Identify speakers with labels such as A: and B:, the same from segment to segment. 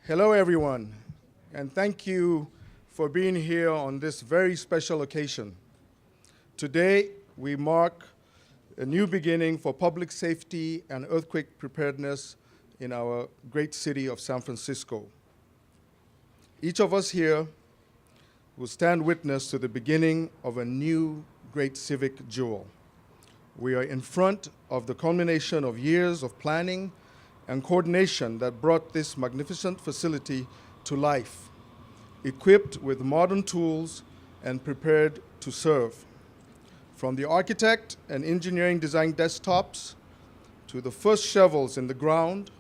A: Hello, everyone, and thank you for being here on this very special occasion. Today, we mark a new beginning for public safety and earthquake preparedness in our great city of San Francisco. Each of us here will stand witness to the beginning of a new great civic jewel. We are in front of the culmination of years of planning and coordination that brought this magnificent facility to life, equipped with modern tools and prepared to serve. From the architect and engineering design desktops to the first shovels in the ground,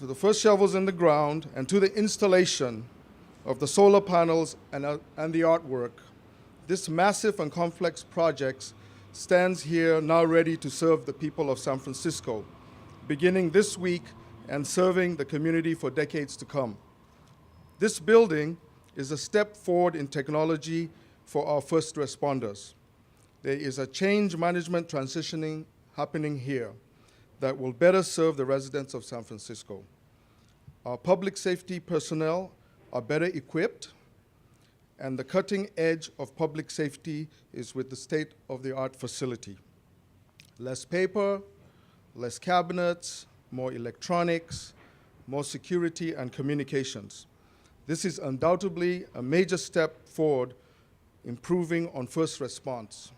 A: and to the installation of the solar panels and the artwork, this massive and complex project stands here now ready to serve the people of San Francisco, beginning this week and serving the community for decades to come. This building is a step forward in technology for our first responders. There is a change management transitioning happening here that will better serve the residents of San Francisco. Our public safety personnel are better equipped, and the cutting edge of public safety is with the state-of-the-art facility. Less paper, less cabinets, more electronics, more security and communications. This is undoubtedly a major step forward improving on first response.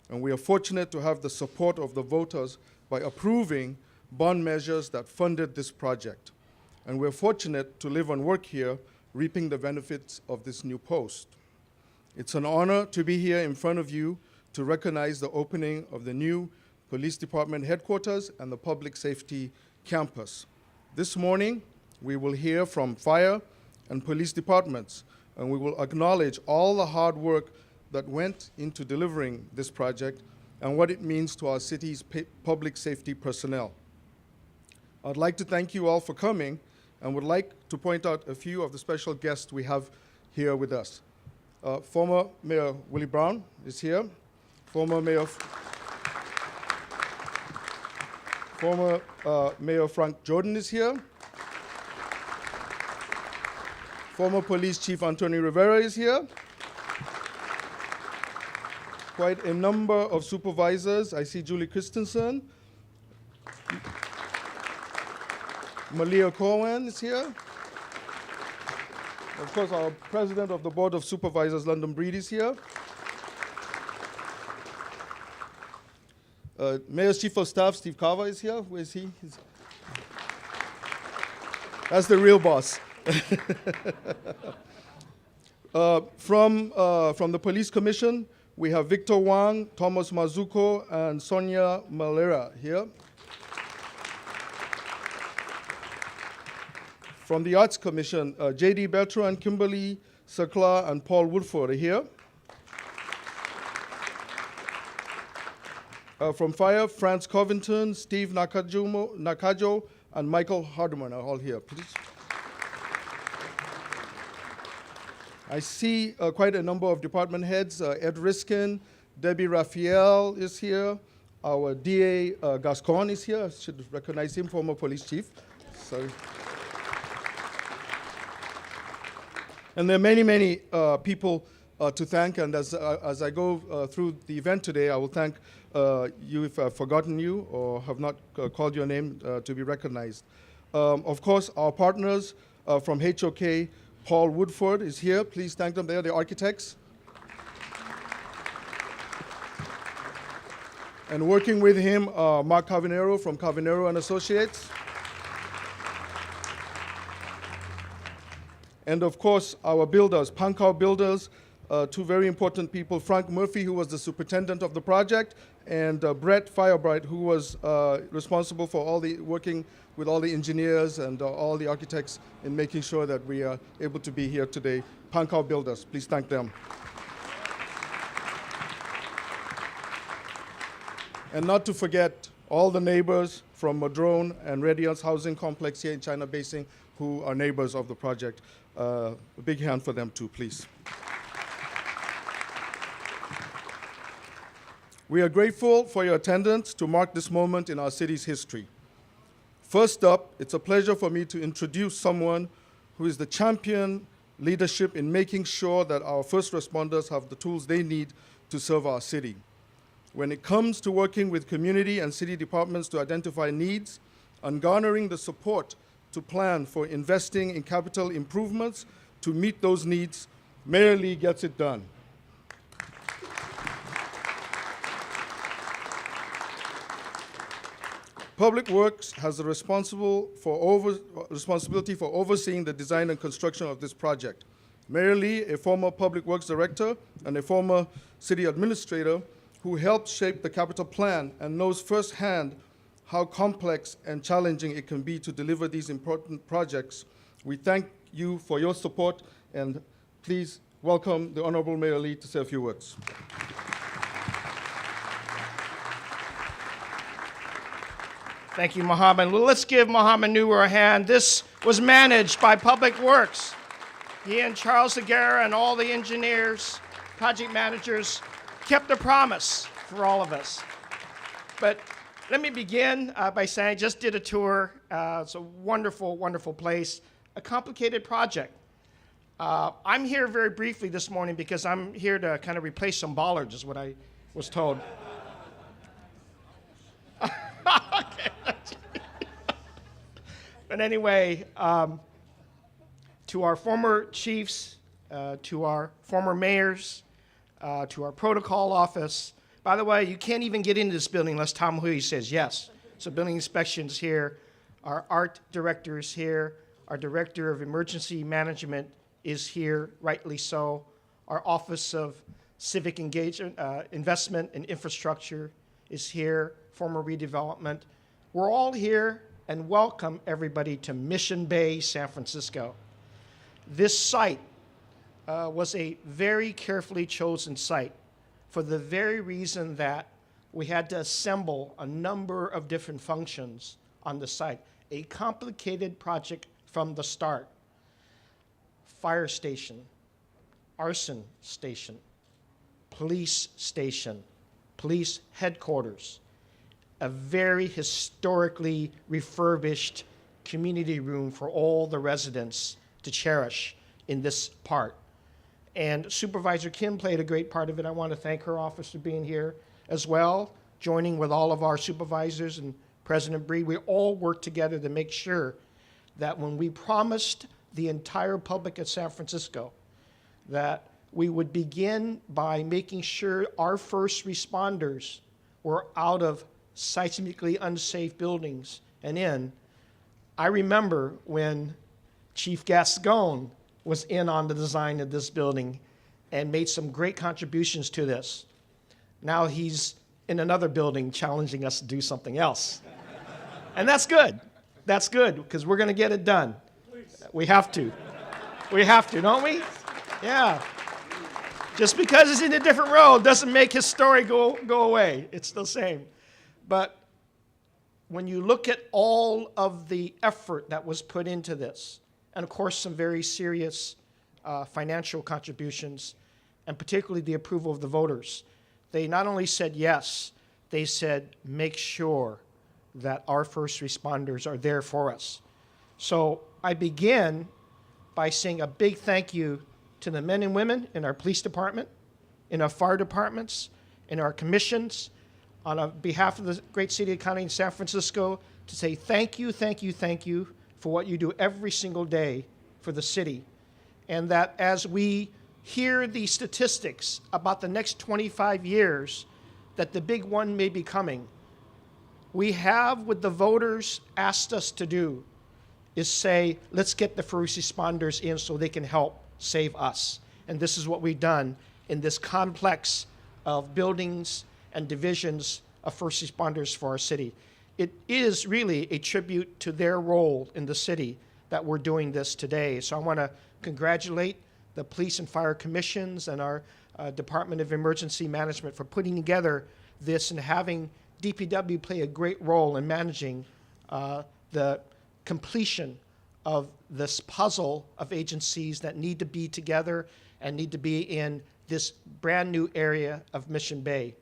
A: And we are fortunate to have the support of the voters by approving bond measures that funded this project. And we're fortunate to live and work here, reaping the benefits of this new post. It's an honor to be here in front of you to recognize the opening of the new Police Department headquarters and the Public Safety Campus. This morning, we will hear from fire and police departments, and we will acknowledge all the hard work that went into delivering this project and what it means to our city's public safety personnel. I'd like to thank you all for coming and would like to point out a few of the special guests we have here with us. Former Mayor Willie Brown is here. Former Mayor Frank Jordan is here. Former Police Chief Anthony Rivera is here. Quite a number of supervisors. I see Julie Christensen. Malia Cohen is here. Of course, our President of the Board of Supervisors, London Breed, is here. Mayor's Chief of Staff, Steve Carver, is here. Where is he? That's the real boss. From the Police Commission, we have Victor Wang, Thomas Mazuko, and Sonia Malera here. From the Arts Commission, J.D. Bertrand, Kimberly Sakla, and Paul Woodford are here. From Fire, Franz Covington, Steve Nakajo, and Michael Hardeman are all here, please. I see quite a number of department heads. Ed Riskin, Debbie Raphael is here. Our DA Gascon is here. I should recognize him, former police chief. Sorry. And there are many, many people to thank, and as I go through the event today, I will thank you if I've forgotten you or have not called your name to be recognized. Of course, our partners from HOK, Paul Woodford is here. Please thank them. They are the architects. And working with him, Mark Cavanero from Cavanero and Associates. And of course, our builders, Pankau Builders, two very important people, Frank Murphy, who was the superintendent of the project, and Brett Firebright, who was responsible for working with all the engineers and all the architects in making sure that we are able to be here today. Pankau Builders, please thank them. And not to forget all the neighbors from Madrone and Radiance Housing Complex here in China Basin who are neighbors of the project. A big hand for them too, please. We are grateful for your attendance to mark this moment in our city's history. First up, it's a pleasure for me to introduce someone who is the champion leadership in making sure that our first responders have the tools they need to serve our city. When it comes to working with community and city departments to identify needs and garnering the support to plan for investing in capital improvements to meet those needs, Mayor Lee gets it done. Public Works has the responsibility for overseeing the design and construction of this project. Mayor Lee, a former Public Works Director and a former city administrator who helped shape the capital plan and knows firsthand how complex and challenging it can be to deliver these important projects. We thank you for your support, and please welcome the Honorable Mayor Lee to say a few words.
B: Thank you, Mohammed. Well, let's give Mohammed Nuru a hand. This was managed by Public Works. He and Charles Aguirre and all the engineers, project managers, kept a promise for all of us. But let me begin by saying I just did a tour. It's a wonderful, wonderful place, a complicated project. I'm here very briefly this morning because I'm here to kind of replace some bollards, is what I was told. Okay. But anyway, to our former chiefs, to our former mayors, to our protocol office. By the way, you can't even get into this building unless Tom Hui says yes. So building inspection's here. Our art director is here. Our director of emergency management is here, rightly so. Our office of civic engagement, investment and infrastructure is here, former redevelopment. We're all here and welcome everybody to Mission Bay, San Francisco. This site was a very carefully chosen site for the very reason that we had to assemble a number of different functions on the site. A complicated project from the start. Fire station, arson station, police station, police headquarters, a very historically refurbished community room for all the residents to cherish in this part. And Supervisor Kim played a great part of it. I want to thank her office for being here as well, joining with all of our supervisors and President Breed. We all worked together to make sure that when we promised the entire public of San Francisco that we would begin by making sure our first responders were out of seismically unsafe buildings and in. I remember when Chief Gascon was in on the design of this building and made some great contributions to this. Now he's in another building challenging us to do something else. And that's good. That's good, because we're going to get it done. We have to. We have to, don't we? Yeah. Just because it's in a different road doesn't make his story go away. It's the same. But when you look at all of the effort that was put into this, and of course some very serious financial contributions, and particularly the approval of the voters, they not only said yes, they said make sure that our first responders are there for us. So I begin by saying a big thank you to the men and women in our police department, in our fire departments, in our commissions, on behalf of the great city of county in San Francisco, to say thank you, thank you, thank you for what you do every single day for the city. And that as we hear the statistics about the next 25 years, that the big one may be coming, we have what the voters asked us to do is say, let's get the first responders in so they can help save us. And this is what we've done in this complex of buildings and divisions of first responders for our city. It is really a tribute to their role in the city that we're doing this today. So I want to congratulate the police and fire commissions and our Department of Emergency Management for putting together this and having DPW play a great role in managing the completion of this puzzle of agencies that need to be together and need to be in this brand new area of Mission Bay.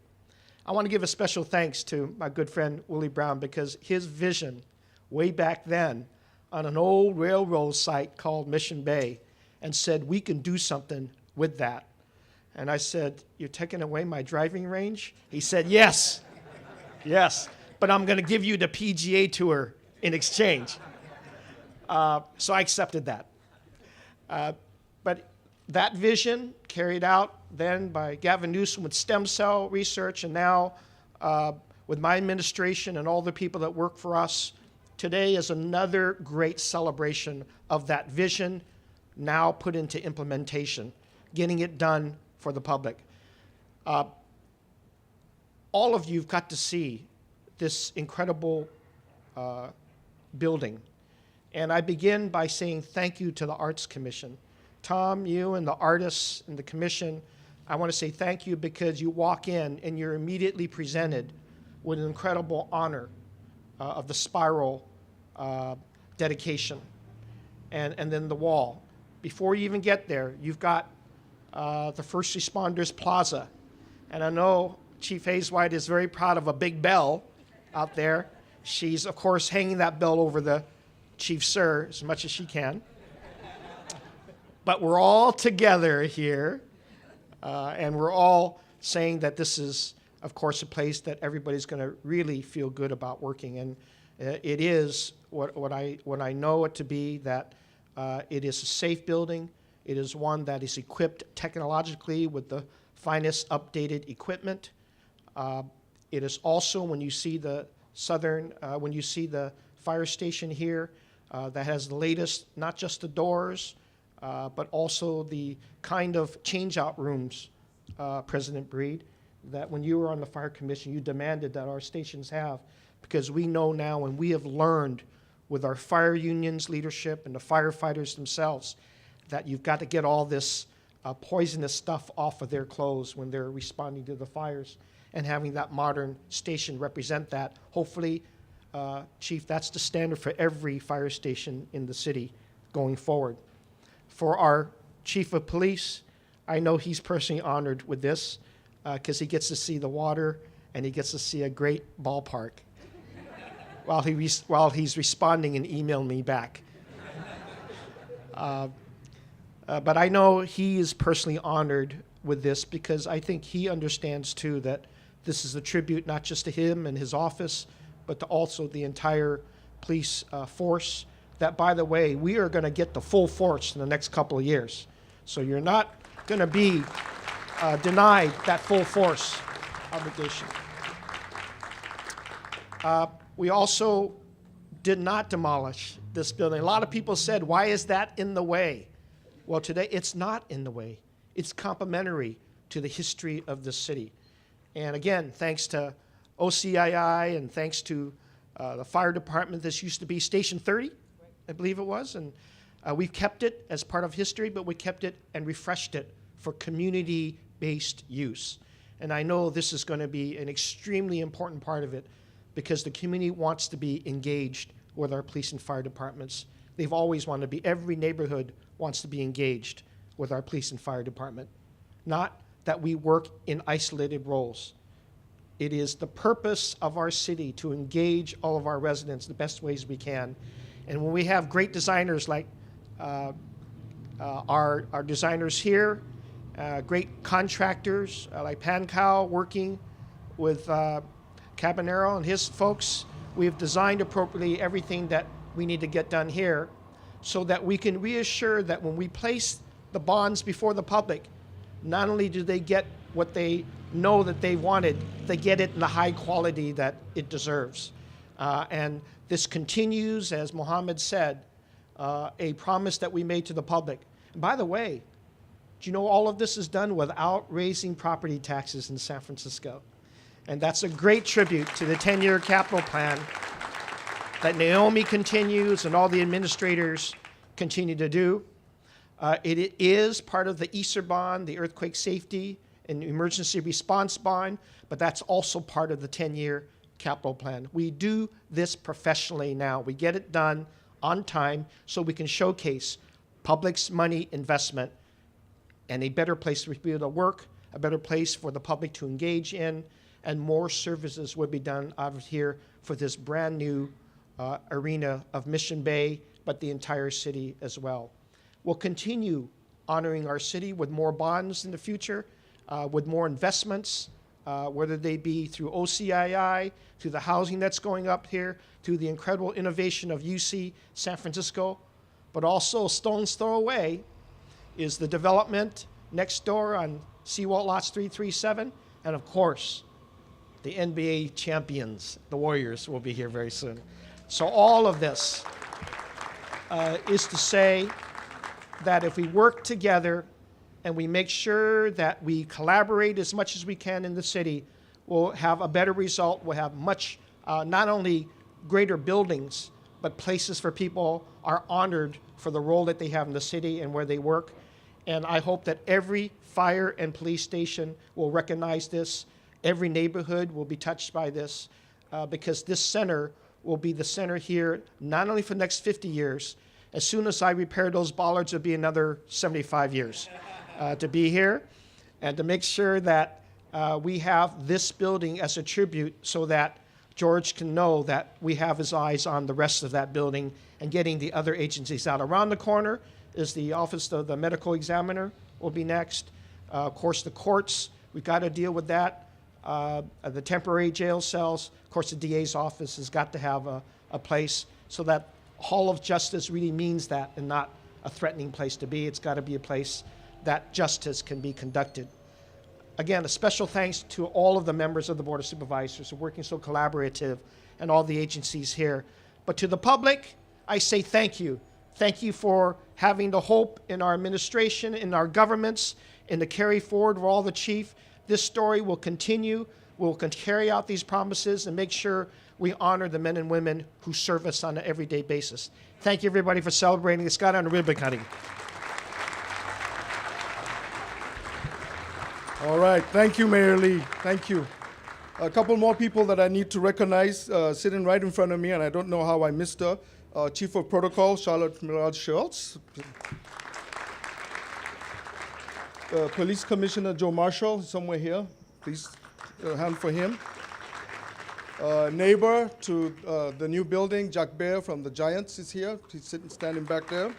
B: I want to give a special thanks to my good friend Willie Brown, because his vision way back then on an old railroad site called Mission Bay and said, we can do something with that. And I said, you're taking away my driving range? He said, yes, yes, but I'm going to give you the PGA Tour in exchange. So I accepted that. But that vision carried out then by Gavin Newsom with stem cell research, and now with my administration and all the people that work for us, today is another great celebration of that vision now put into implementation, getting it done for the public. All of you have got to see this incredible building. And I begin by saying thank you to the Arts Commission. Tom, you and the artists and the commission, I want to say thank you because you walk in and you're immediately presented with an incredible honor of the spiral dedication and then the wall. Before you even get there, you've got the First Responders Plaza. And I know Chief Hayes-White is very proud of a big bell out there. She's, of course, hanging that bell over the Chief Suhr as much as she can. But we're all together here, and we're all saying that this is, of course, a place that everybody's going to really feel good about working. And it is what I know it to be, that it is a safe building. It is one that is equipped technologically with the finest updated equipment. It is also, when you see the when you see the fire station here, that has the latest, not just the doors, but also the kind of change-out rooms, President Breed, that when you were on the Fire Commission, you demanded that our stations have, because we know now and we have learned with our fire unions leadership and the firefighters themselves that you've got to get all this poisonous stuff off of their clothes when they're responding to the fires, and having that modern station represent that. Hopefully, Chief, that's the standard for every fire station in the city going forward. For our Chief of Police, I know he's personally honored with this because he gets to see the water and he gets to see a great ballpark while he's responding and emailing me back. But I know he is personally honored with this because I think he understands too that this is a tribute not just to him and his office, but to also the entire police force. That, by the way, we are going to get the full force in the next couple of years. So you're not going to be denied that full force obligation. We also did not demolish this building. A lot of people said, why is that in the way? Well, today it's not in the way. It's complementary to the history of this city. And again, thanks to OCII and thanks to the fire department, this used to be Station 30, I believe it was, and we've kept it as part of history, but we kept it and refreshed it for community-based use. And I know this is going to be an extremely important part of it because the community wants to be engaged with our police and fire departments. They've always wanted to be. Every neighborhood wants to be engaged with our police and fire department. Not that we work in isolated roles. It is the purpose of our city to engage all of our residents the best ways we can. And when we have great designers like our designers here, great contractors like Pancow working with Cabanero and his folks, we have designed appropriately everything that we need to get done here so that we can reassure that when we place the bonds before the public, not only do they get what they know that they wanted, they get it in the high quality that it deserves. And this continues, as Mohammed said, a promise that we made to the public. And by the way, do you know all of this is done without raising property taxes in San Francisco? And that's a great tribute to the 10-year capital plan that Naomi continues and all the administrators continue to do. It is part of the ESER bond, the earthquake safety and emergency response bond, but that's also part of the 10-year capital plan. We do this professionally now. We get it done on time so we can showcase public's money investment and a better place for people to work, a better place for the public to engage in, and more services would be done out of here for this brand new arena of Mission Bay, but the entire city as well. We'll continue honoring our city with more bonds in the future, with more investments, whether they be through OCII, through the housing that's going up here, through the incredible innovation of UC San Francisco, but also a stone's throw away is the development next door on Seawalt Lots 337, and of course, the NBA champions, the Warriors, will be here very soon. So all of this is to say that if we work together and we make sure that we collaborate as much as we can in the city, we'll have a better result. We'll have much, not only greater buildings, but places for people are honored for the role that they have in the city and where they work. And I hope that every fire and police station will recognize this. Every neighborhood will be touched by this, because this center will be the center here, not only for the next 50 years. As soon as I repair those bollards, it'll be another 75 years to be here, and to make sure that we have this building as a tribute so that George can know that we have his eyes on the rest of that building and getting the other agencies out. Around the corner is the Office of the Medical Examiner will be next. Of course, the courts, we've got to deal with that. The temporary jail cells, of course, the DA's office has got to have a place so that Hall of Justice really means that and not a threatening place to be. It's got to be a place that justice can be conducted. Again, a special thanks to all of the members of the Board of Supervisors who are working so collaborative and all the agencies here. But to the public, I say thank you. Thank you for having the hope in our administration, in our governments, in the carry forward of all the chief. This story will continue. We'll carry out these promises and make sure we honor the men and women who serve us on an everyday basis. Thank you, everybody, for celebrating the Scott on ribbon cutting.
A: All right, thank you, Mayor Lee. Thank you. A couple more people that I need to recognize sitting right in front of me, and I don't know how I missed her. Chief of Protocol, Charlotte Mirage-Schultz. Police Commissioner Joe Marshall, somewhere here. Please, a hand for him. Neighbor to the new building, Jack Bear from the Giants is here. He's standing back there.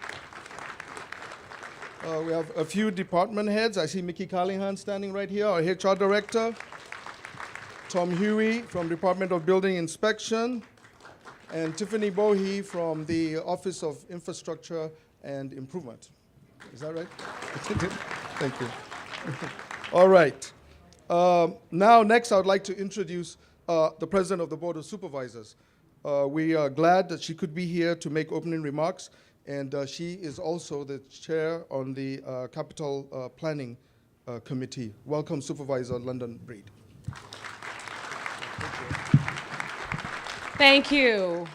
A: We have a few department heads. I see Mickey Callahan standing right here, our HR director. Tom Huey from Department of Building Inspection. And Tiffany Bohe from the Office of Infrastructure and Improvement. Is that right? Thank you. All right. Now, next, I would like to introduce the President of the Board of Supervisors. We are glad that she could be here to make opening remarks. And she is also the chair on the Capital Planning Committee. Welcome, Supervisor London Breed.
C: Thank you.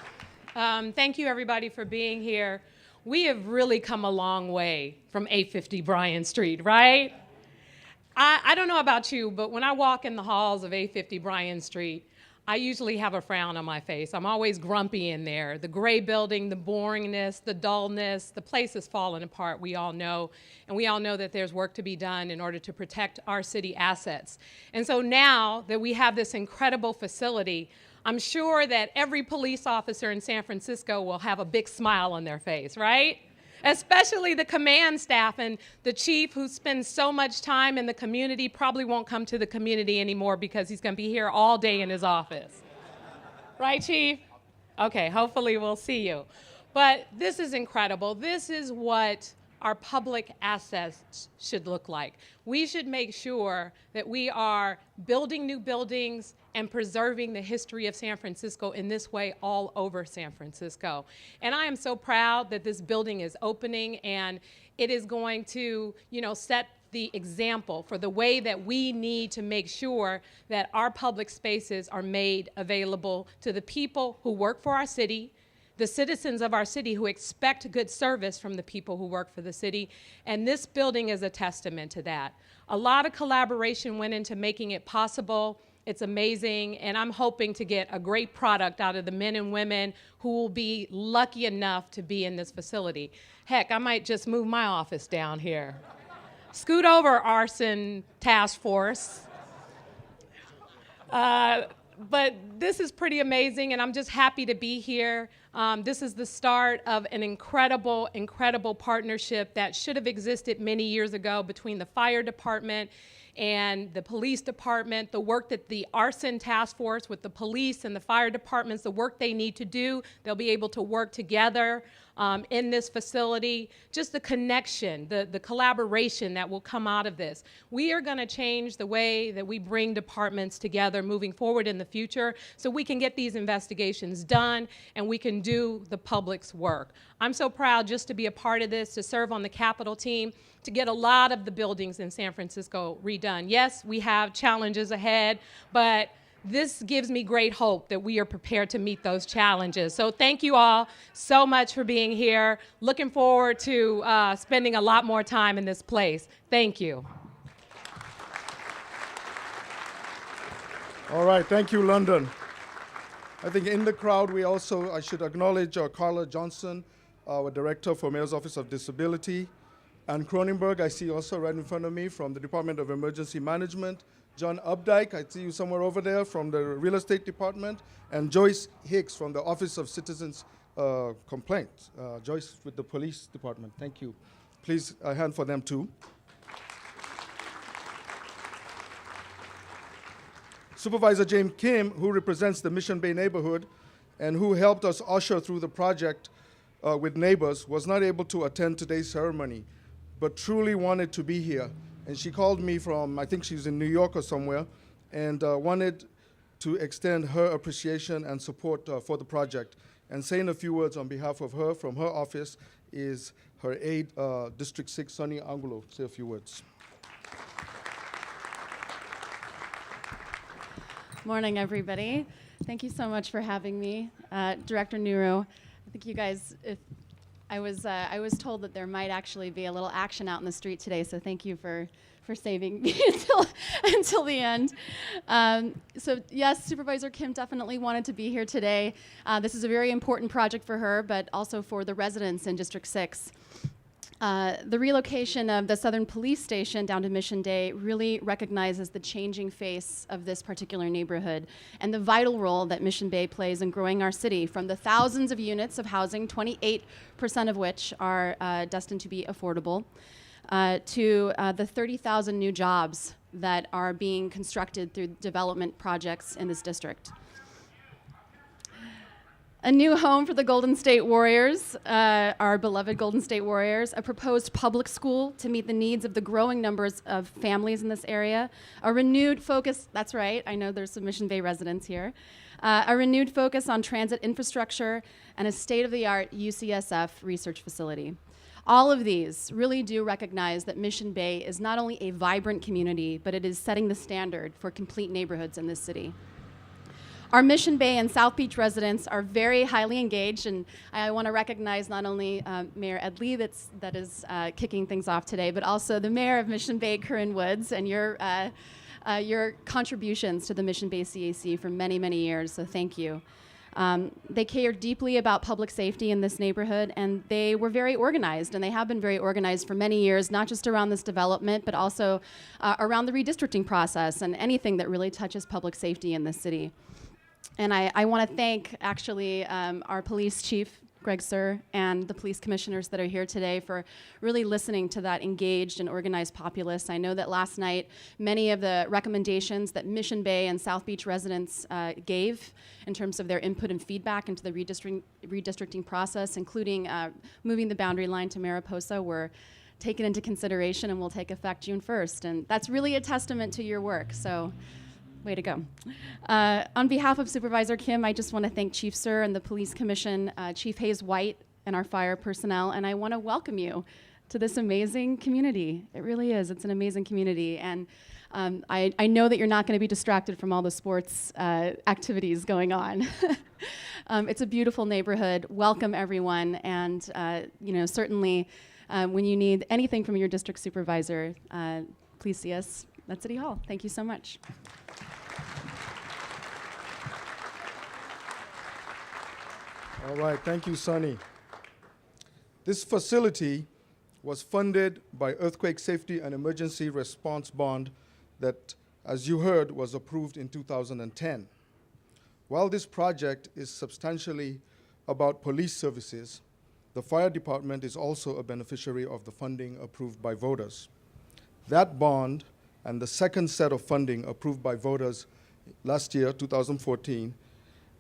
C: Thank you, everybody, for being here. We have really come a long way from 850 Bryan Street, right? I don't know about you, but when I walk in the halls of 850 Bryan Street, I usually have a frown on my face. I'm always grumpy in there. The gray building, the boringness, the dullness, the place is falling apart, we all know. And we all know that there's work to be done in order to protect our city assets. And so now that we have this incredible facility, I'm sure that every police officer in San Francisco will have a big smile on their face, right? Especially the command staff, and the chief who spends so much time in the community probably won't come to the community anymore because he's going to be here all day in his office. Right, Chief? Okay, hopefully we'll see you. But this is incredible. This is what our public assets should look like. We should make sure that we are building new buildings and preserving the history of San Francisco in this way all over San Francisco. And I am so proud that this building is opening, and it is going to, set the example for the way that we need to make sure that our public spaces are made available to the people who work for our city, the citizens of our city who expect good service from the people who work for the city, and this building is a testament to that. A lot of collaboration went into making it possible. It's amazing, and I'm hoping to get a great product out of the men and women who will be lucky enough to be in this facility. Heck, I might just move my office down here. Scoot over, arson task force. But this is pretty amazing, and I'm just happy to be here. This is the start of an incredible, incredible partnership that should have existed many years ago between the fire department and the police department, the work that the arson task force with the police and the fire departments, the work they need to do, they'll be able to work together in this facility. Just the connection, the collaboration that will come out of this. We are going to change the way that we bring departments together moving forward in the future so we can get these investigations done and we can do the public's work. I'm so proud just to be a part of this, to serve on the Capitol team, to get a lot of the buildings in San Francisco redone. Yes, we have challenges ahead, but this gives me great hope that we are prepared to meet those challenges. So thank you all so much for being here. Looking forward to spending a lot more time in this place. Thank you.
A: All right, thank you, London. I think in the crowd, I should acknowledge Carla Johnson, our Director for Mayor's Office of Disability, and Cronenberg, I see also right in front of me from the Department of Emergency Management, John Updike, I see you somewhere over there from the Real Estate Department, and Joyce Hicks from the Office of Citizens Complaints. Joyce with the Police Department, thank you. Please, a hand for them too. Supervisor James Kim, who represents the Mission Bay neighborhood and who helped us usher through the project with neighbors, was not able to attend today's ceremony, but truly wanted to be here. And she called me from, I think she's in New York or somewhere, and wanted to extend her appreciation and support for the project. And saying a few words on behalf of her from her office is her aide, District 6, Sonny Angulo. Say a few words.
D: Morning, everybody. Thank you so much for having me. Director Nuru, I think you guys, I was told that there might actually be a little action out in the street today, so thank you for saving me until the end. So yes, Supervisor Kim definitely wanted to be here today. This is a very important project for her, but also for the residents in District 6. The relocation of the Southern Police Station down to Mission Bay really recognizes the changing face of this particular neighborhood and the vital role that Mission Bay plays in growing our city from the thousands of units of housing, 28% of which are destined to be affordable, to the 30,000 new jobs that are being constructed through development projects in this district. A new home for the Golden State Warriors, our beloved Golden State Warriors, a proposed public school to meet the needs of the growing numbers of families in this area, a renewed focus, that's right, I know there's some Mission Bay residents here, a renewed focus on transit infrastructure, and a state-of-the-art UCSF research facility. All of these really do recognize that Mission Bay is not only a vibrant community, but it is setting the standard for complete neighborhoods in this city. Our Mission Bay and South Beach residents are very highly engaged, and I want to recognize not only Mayor Ed Lee that is kicking things off today, but also the Mayor of Mission Bay, Corinne Woods, and your contributions to the Mission Bay CAC for many, many years, so thank you. They care deeply about public safety in this neighborhood, and they were very organized, and they have been very organized for many years, not just around this development, but also around the redistricting process and anything that really touches public safety in this city. And I want to thank, actually, our police chief, Greg Suhr, and the police commissioners that are here today for really listening to that engaged and organized populace. I know that last night, many of the recommendations that Mission Bay and South Beach residents gave in terms of their input and feedback into the redistricting process, including moving the boundary line to Mariposa, were taken into consideration and will take effect June 1st. And that's really a testament to your work. So. Way to go. On behalf of Supervisor Kim, I just want to thank Chief Suhr and the Police Commission, Chief Hayes-White, and our fire personnel, and I want to welcome you to this amazing community. It really is. It's an amazing community, and I know that you're not going to be distracted from all the sports activities going on. It's a beautiful neighborhood. Welcome, everyone, and certainly when you need anything from your district supervisor, please see us at City Hall. Thank you so much.
A: All right, thank you, Sonny. This facility was funded by Earthquake Safety and Emergency Response Bond that, as you heard, was approved in 2010. While this project is substantially about police services, the fire department is also a beneficiary of the funding approved by voters. That bond and the second set of funding approved by voters last year, 2014,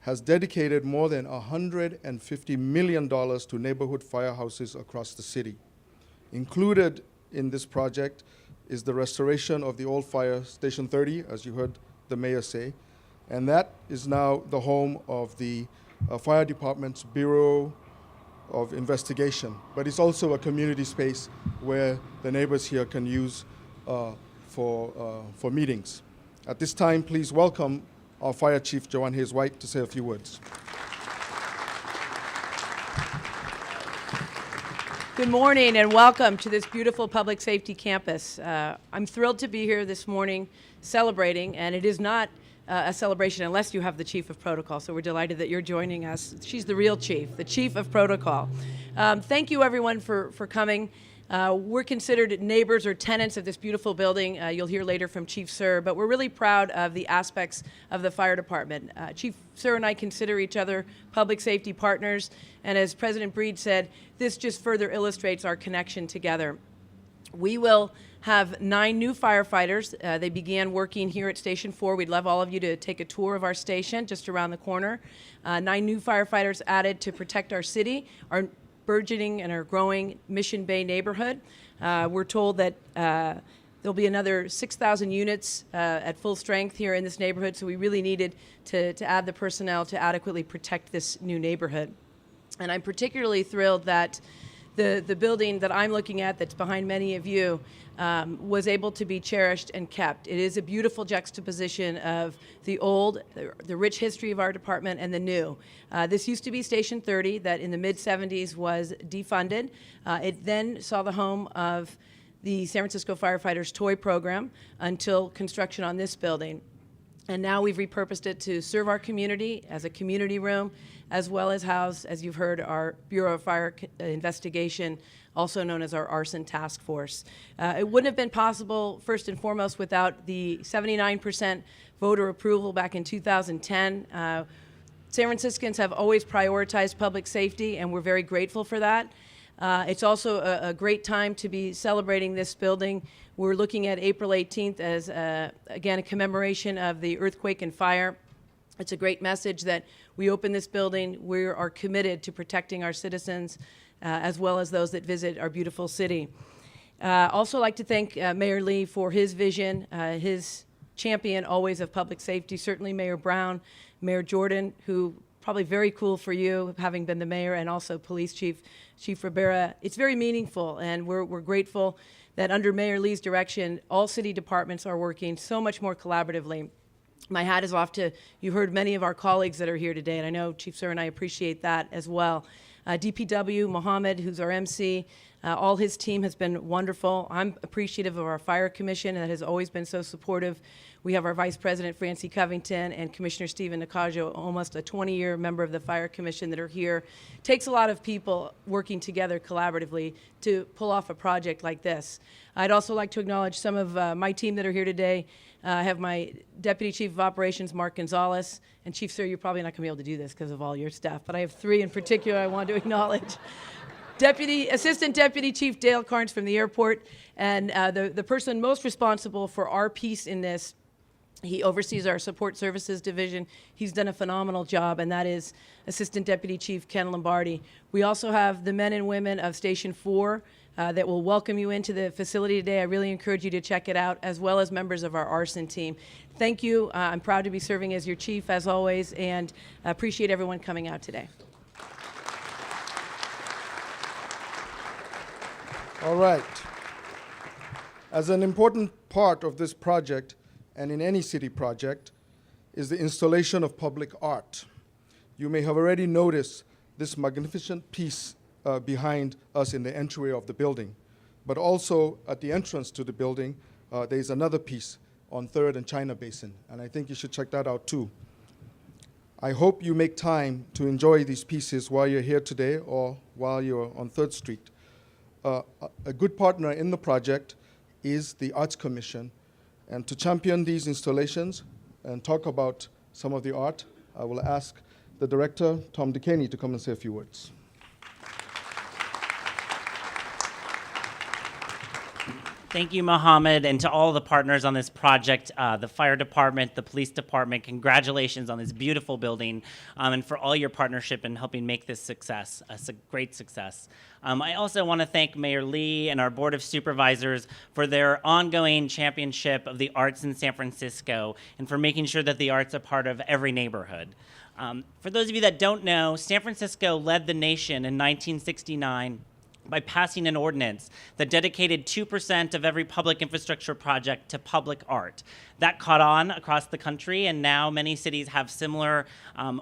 A: has dedicated more than $150 million to neighborhood firehouses across the city. Included in this project is the restoration of the old fire Station 30, as you heard the mayor say, and that is now the home of the fire department's Bureau of Investigation. But it's also a community space where the neighbors here can use for meetings. At this time, please welcome our Fire Chief Joanne Hayes-White to say a few words.
E: Good morning and welcome to this beautiful public safety campus. I'm thrilled to be here this morning celebrating, and it is not a celebration unless you have the Chief of Protocol, so we're delighted that you're joining us. She's the real chief, the Chief of Protocol. Thank you everyone for coming. We're considered neighbors or tenants of this beautiful building. You'll hear later from Chief Suhr, but we're really proud of the aspects of the fire department. Chief Suhr and I consider each other public safety partners, and as President Breed said, this just further illustrates our connection together. We will have 9 new firefighters. They began working here at Station 4. We'd love all of you to take a tour of our station just around the corner. 9 new firefighters added to protect our city, our burgeoning and our growing Mission Bay neighborhood. We're told that there'll be another 6,000 units at full strength here in this neighborhood, so we really needed to add the personnel to adequately protect this new neighborhood. And I'm particularly thrilled that the building that I'm looking at that's behind many of you was able to be cherished and kept. It is a beautiful juxtaposition of the old, the rich history of our department, and the new. This used to be Station 30 that in the mid-'70s was defunded. It then saw the home of the San Francisco Firefighters Toy Program until construction on this building. And now we've repurposed it to serve our community as a community room, as well as house, as you've heard, our Bureau of Fire Investigation, also known as our Arson Task Force. It wouldn't have been possible, first and foremost, without the 79% voter approval back in 2010. San Franciscans have always prioritized public safety, and we're very grateful for that. It's also a great time to be celebrating this building. We're looking at April 18th as, again, a commemoration of the earthquake and fire. It's a great message that we open this building. We are committed to protecting our citizens as well as those that visit our beautiful city. Also like to thank Mayor Lee for his vision, his champion always of public safety, certainly Mayor Brown, Mayor Jordan, who probably very cool for you, having been the mayor, and also Police Chief Rivera. It's very meaningful, and we're grateful that under Mayor Lee's direction, all city departments are working so much more collaboratively. My hat is off to, you heard many of our colleagues that are here today, and I know Chief Suhr and I appreciate that as well. DPW, Mohammed, who's our MC, all his team has been wonderful. I'm appreciative of our Fire Commission that has always been so supportive. We have our Vice President, Francie Covington, and Commissioner Stephen Nakajo, almost a 20-year member of the Fire Commission that are here. It takes a lot of people working together collaboratively to pull off a project like this. I'd also like to acknowledge some of my team that are here today. I have my Deputy Chief of Operations, Mark Gonzalez, and Chief Suhr, you're probably not going to be able to do this because of all your stuff, but I have 3 in particular I want to acknowledge. Assistant Deputy Chief Dale Carnes from the airport, and the person most responsible for our piece in this, he oversees our support services division. He's done a phenomenal job, and that is Assistant Deputy Chief Ken Lombardi. We also have the men and women of Station 4 that will welcome you into the facility today. I really encourage you to check it out, as well as members of our arson team. Thank you. I'm proud to be serving as your chief, as always, and appreciate everyone coming out today.
A: All right. As an important part of this project, and in any city project, is the installation of public art. You may have already noticed this magnificent piece behind us in the entryway of the building, but also at the entrance to the building, there's another piece on 3rd and China Basin, and I think you should check that out too. I hope you make time to enjoy these pieces while you're here today or while you're on 3rd Street. A good partner in the project is the Arts Commission, and to champion these installations and talk about some of the art, I will ask the director, Tom DeCaigny, to come and say a few words.
F: Thank you, Mohammed, and to all the partners on this project, the fire department, the police department. Congratulations on this beautiful building, and for all your partnership in helping make this success a great success. I also want to thank Mayor Lee and our Board of Supervisors for their ongoing championship of the arts in San Francisco and for making sure that the arts are part of every neighborhood. For those of you that don't know, San Francisco led the nation in 1969 by passing an ordinance that dedicated 2% of every public infrastructure project to public art. That caught on across the country, and now many cities have similar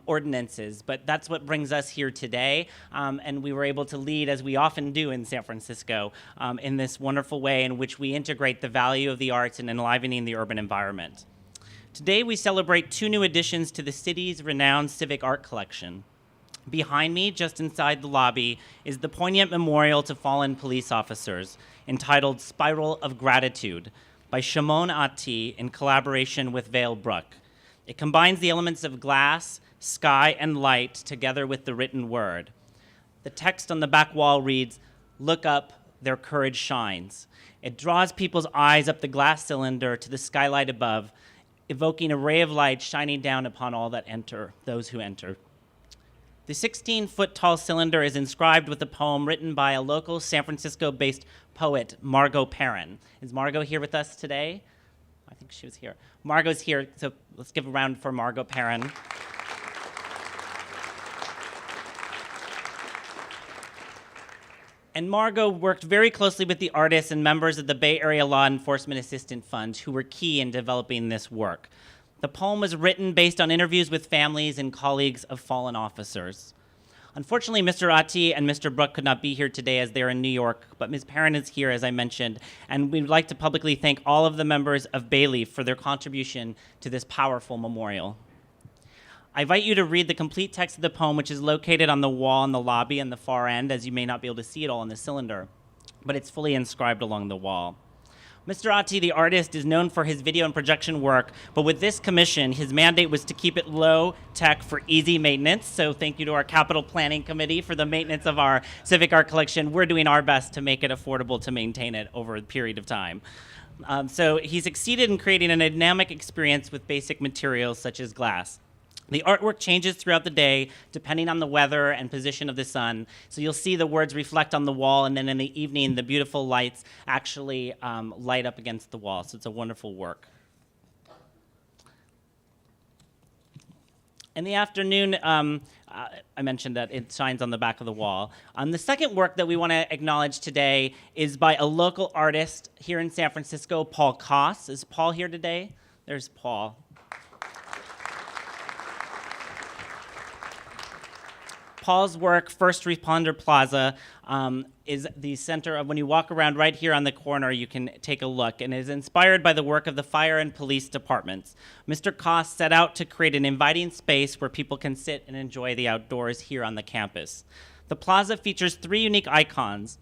F: ordinances, but that's what brings us here today, and we were able to lead, as we often do in San Francisco, in this wonderful way in which we integrate the value of the arts in enlivening the urban environment. Today, we celebrate 2 new additions to the city's renowned civic art collection. Behind me, just inside the lobby, is the poignant memorial to fallen police officers entitled Spiral of Gratitude by Shimon Ati in collaboration with Vale Brook. It combines the elements of glass, sky, and light together with the written word. The text on the back wall reads, "Look up, their courage shines." It draws people's eyes up the glass cylinder to the skylight above, evoking a ray of light shining down upon all that enter, those who enter. The 16-foot-tall cylinder is inscribed with a poem written by a local San Francisco-based poet, Margot Perrin. Is Margot here with us today? I think she was here. Margot's here, so let's give a round for Margot Perrin. And Margot worked very closely with the artists and members of the Bay Area Law Enforcement Assistance Fund, who were key in developing this work. The poem was written based on interviews with families and colleagues of fallen officers. Unfortunately, Mr. Ati and Mr. Brook could not be here today as they're in New York, but Ms. Perrin is here, as I mentioned, and we'd like to publicly thank all of the members of Bayleaf for their contribution to this powerful memorial. I invite you to read the complete text of the poem, which is located on the wall in the lobby in the far end, as you may not be able to see it all in the cylinder, but it's fully inscribed along the wall. Mr. Ati, the artist, is known for his video and projection work, but with this commission, his mandate was to keep it low tech for easy maintenance. So thank you to our Capital Planning Committee for the maintenance of our civic art collection. We're doing our best to make it affordable to maintain it over a period of time. So he succeeded in creating a dynamic experience with basic materials such as glass. The artwork changes throughout the day, depending on the weather and position of the sun. So you'll see the words reflect on the wall, and then in the evening, the beautiful lights actually light up against the wall. So it's a wonderful work. In the afternoon, I mentioned that it shines on the back of the wall. The second work that we want to acknowledge today is by a local artist here in San Francisco, Paul Koss. Is Paul here today? There's Paul. Paul's work, First Responder Plaza, is the center of, when you walk around right here on the corner, you can take a look, and is inspired by the work of the fire and police departments. Mr. Koss set out to create an inviting space where people can sit and enjoy the outdoors here on the campus. The plaza features 3 unique icons: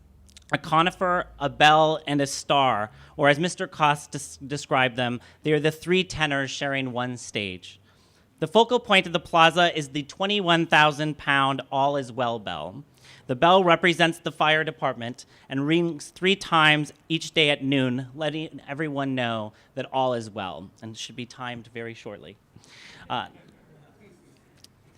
F: a conifer, a bell, and a star, or as Mr. Koss described them, they are the 3 tenors sharing one stage. The focal point of the plaza is the 21,000-pound All Is Well bell. The bell represents the fire department and rings 3 times each day at noon, letting everyone know that all is well, and should be timed very shortly. The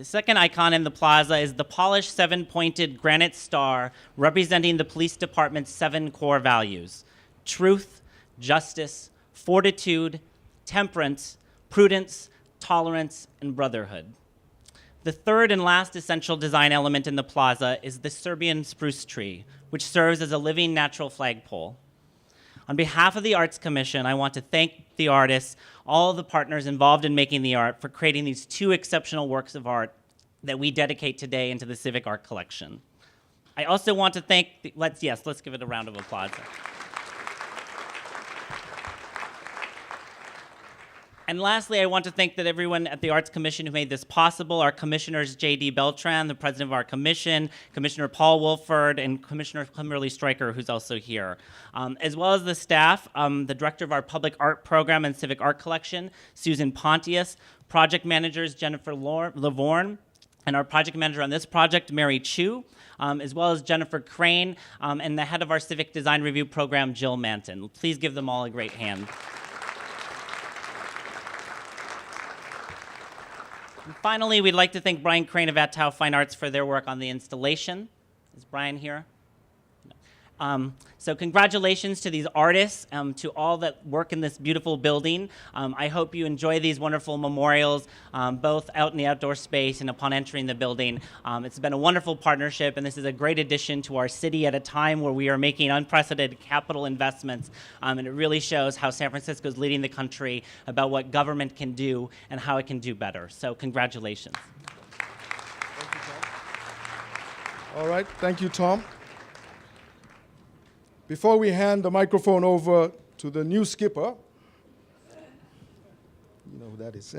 F: second icon in the plaza is the polished 7-pointed granite star representing the police department's 7 core values: truth, justice, fortitude, temperance, prudence, tolerance, and brotherhood. The third and last essential design element in the plaza is the Serbian spruce tree, which serves as a living natural flagpole. On behalf of the Arts Commission, I want to thank the artists, all the partners involved in making the art, for creating these 2 exceptional works of art that we dedicate today into the Civic Art Collection. I also want to thank, let's give it a round of applause. And lastly, I want to thank everyone at the Arts Commission who made this possible, our commissioners, J.D. Beltran, the president of our commission, Commissioner Paul Wolford, and Commissioner Kimberly Stryker, who's also here, as well as the staff, the director of our public art program and civic art collection, Susan Pontius, project managers, Jennifer Lavorne, and our project manager on this project, Mary Chu, as well as Jennifer Crane, and the head of our civic design review program, Jill Manton. Please give them all a great hand. And finally, we'd like to thank Brian Crane of Attau Fine Arts for their work on the installation. Is Brian here? So congratulations to these artists, to all that work in this beautiful building. I hope you enjoy these wonderful memorials, both out in the outdoor space and upon entering the building. It's been a wonderful partnership, and this is a great addition to our city at a time where we are making unprecedented capital investments, and it really shows how San Francisco is leading the country about what government can do and how it can do better. So congratulations.
A: Thank you, Tom. All right, thank you, Tom. Before we hand the microphone over to the new skipper, you know who that is,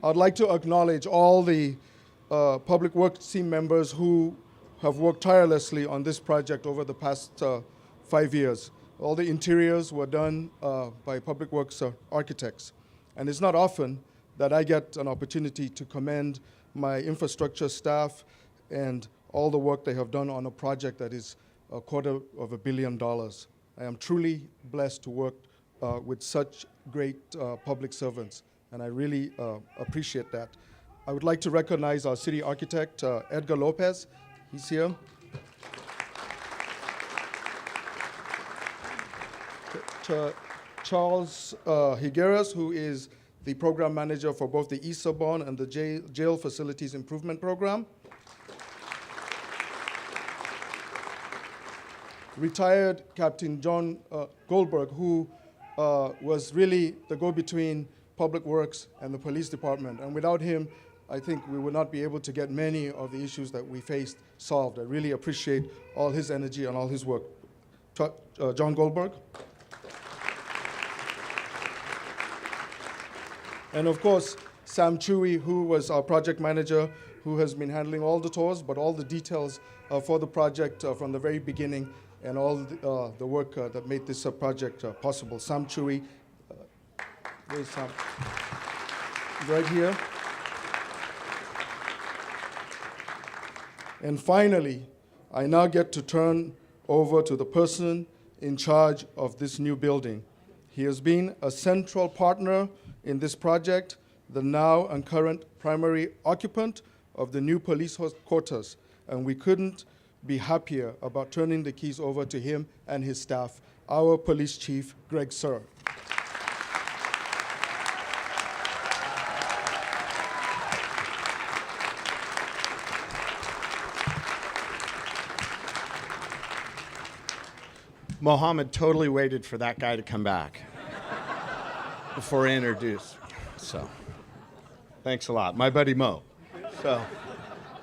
A: I'd like to acknowledge all the public works team members who have worked tirelessly on this project over the past 5 years. All the interiors were done by public works architects. And it's not often that I get an opportunity to commend my infrastructure staff and all the work they have done on a project that is $250 million. I am truly blessed to work with such great public servants, and I really appreciate that. I would like to recognize our city architect, Edgar Lopez. He's here. Charles Higueras, who is the program manager for both the ESER bond and the jail facilities improvement program. Retired Captain John Goldberg, who was really the go-between Public Works and the police department. And without him, I think we would not be able to get many of the issues that we faced solved. I really appreciate all his energy and all his work. John Goldberg. And of course, Sam Chewy, who was our project manager, who has been handling all the tours, but all the details for the project from the very beginning, and all the work that made this project possible. Sam Chewy, where's Sam? Right here. And finally, I now get to turn over to the person in charge of this new building. He has been a central partner in this project, the now and current primary occupant of the new police quarters, and we couldn't be happier about turning the keys over to him and his staff, our Police Chief Greg Suhr.
G: Mohammed totally waited for that guy to come back before I introduced. So, thanks a lot. My buddy Mo. So,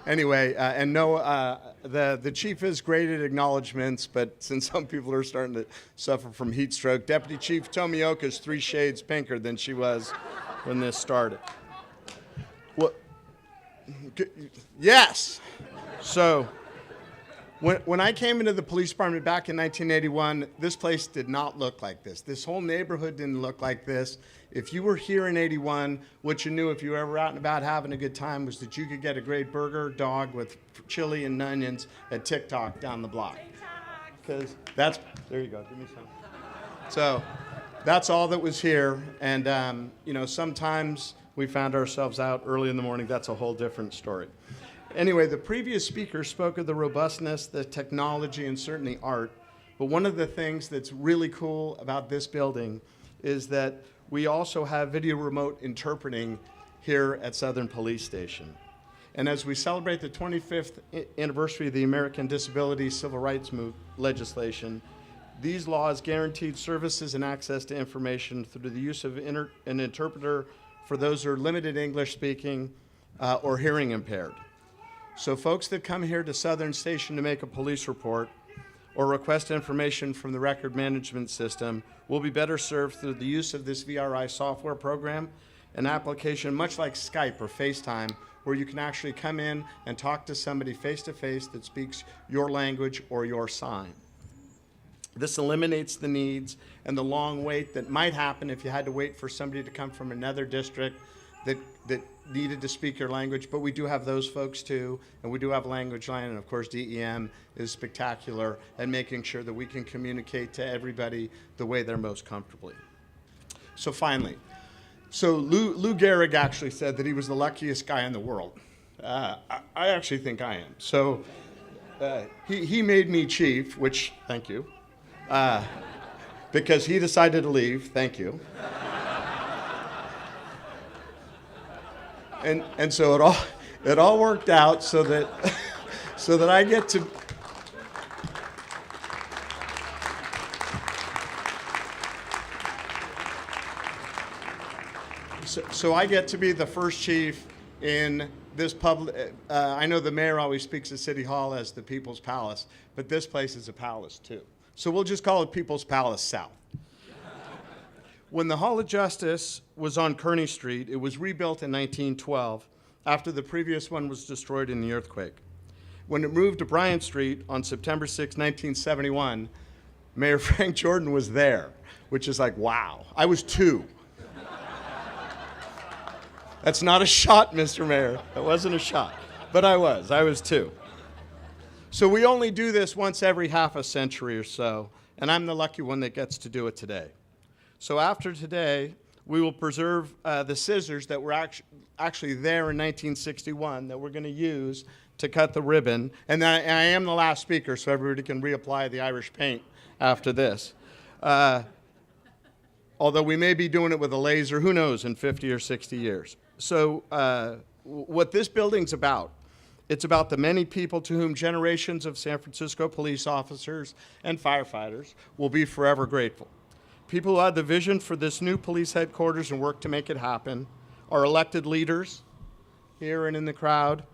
G: anyway, and no, the chief is great at acknowledgments, but since some people are starting to suffer from heat stroke, Deputy Chief Tomioka is 3 shades pinker than she was when this started. What? Yes. So, when I came into the police department back in 1981, this place did not look like this. This whole neighborhood didn't look like this. If you were here in 81, what you knew if you were ever out and about having a good time was that you could get a great burger, dog with chili and onions at TikTok down the block. Because that's, there you go, give me some. So that's all that was here. And, you know, sometimes we found ourselves out early in the morning. That's a whole different story. Anyway, the previous speaker spoke of the robustness, the technology, and certainly art. But one of the things that's really cool about this building is that we also have video remote interpreting here at Southern Police Station. And as we celebrate the 25th anniversary of the American Disabilities Civil Rights legislation, these laws guaranteed services and access to information through the use of an interpreter for those who are limited English speaking or hearing impaired. So folks that come here to Southern Station to make a police report or request information from the record management system will be better served through the use of this VRI software program, an application much like Skype or FaceTime, where you can actually come in and talk to somebody face-to-face that speaks your language or your sign. This eliminates the needs and the long wait that might happen if you had to wait for somebody to come from another district that needed to speak your language, but we do have those folks too, and we do have Language Line, and of course DEM is spectacular at making sure that we can communicate to everybody the way they're most comfortably. So finally, Lou Gehrig actually said that he was the luckiest guy in the world. I actually think I am. So he made me chief, which, thank you, because he decided to leave, thank you. And so it all worked out so that I get to so I get to be the first chief in this public. I know the mayor always speaks of City Hall as the People's Palace, but this place is a palace too. So we'll just call it People's Palace South. When the Hall of Justice was on Kearny Street, it was rebuilt in 1912 after the previous one was destroyed in the earthquake. When it moved to Bryant Street on September 6, 1971, Mayor Frank Jordan was there, which is like, wow. I was 2. That's not a shot, Mr. Mayor. That wasn't a shot, but I was 2. So we only do this once every half a century or so, and I'm the lucky one that gets to do it today. So after today, we will preserve the scissors that were actually there in 1961 that we're going to use to cut the ribbon. And I am the last speaker, so everybody can reapply the Irish paint after this. Although we may be doing it with a laser, who knows, in 50 or 60 years. So what this building's about, it's about the many people to whom generations of San Francisco police officers and firefighters will be forever grateful. People who had the vision for this new police headquarters and worked to make it happen, our elected leaders here and in the crowd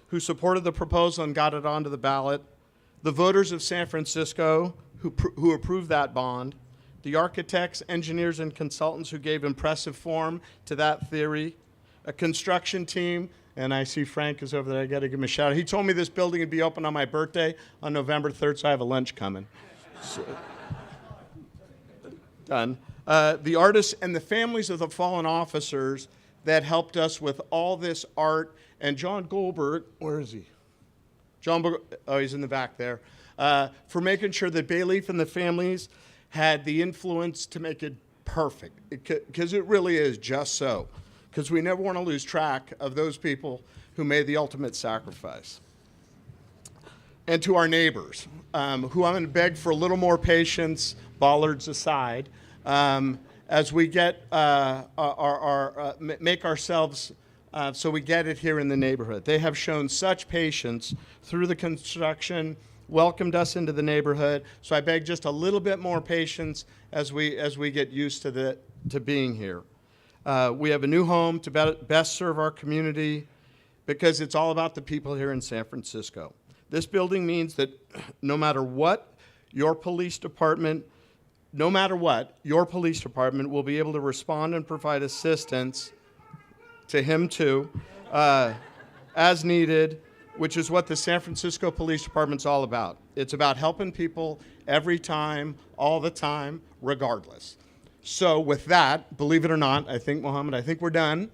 G: who supported the proposal and got it onto the ballot, the voters of San Francisco who approved that bond, the architects, engineers, and consultants who gave impressive form to that theory, a construction team, and I see Frank is over there. I got to give him a shout out. He told me this building would be open on my birthday on November 3rd, so I have a lunch coming. So, done. The artists and the families of the fallen officers that helped us with all this art, and John Goldberg, where is he? He's in the back there, for making sure that Bayleaf and the families had the influence to make it perfect, because it really is just so, because we never want to lose track of those people who made the ultimate sacrifice. And to our neighbors, who I'm going to beg for a little more patience, bollards aside, as we get make ourselves so we get it here in the neighborhood. They have shown such patience through the construction, welcomed us into the neighborhood. So I beg just a little bit more patience as we get used to being here. We have a new home to best serve our community, because it's all about the people here in San Francisco. This building means that no matter what, your police department will be able to respond and provide assistance to him too, as needed, which is what the San Francisco Police Department's all about. It's about helping people every time, all the time, regardless. So with that, believe it or not, I think, Mohammed, we're done.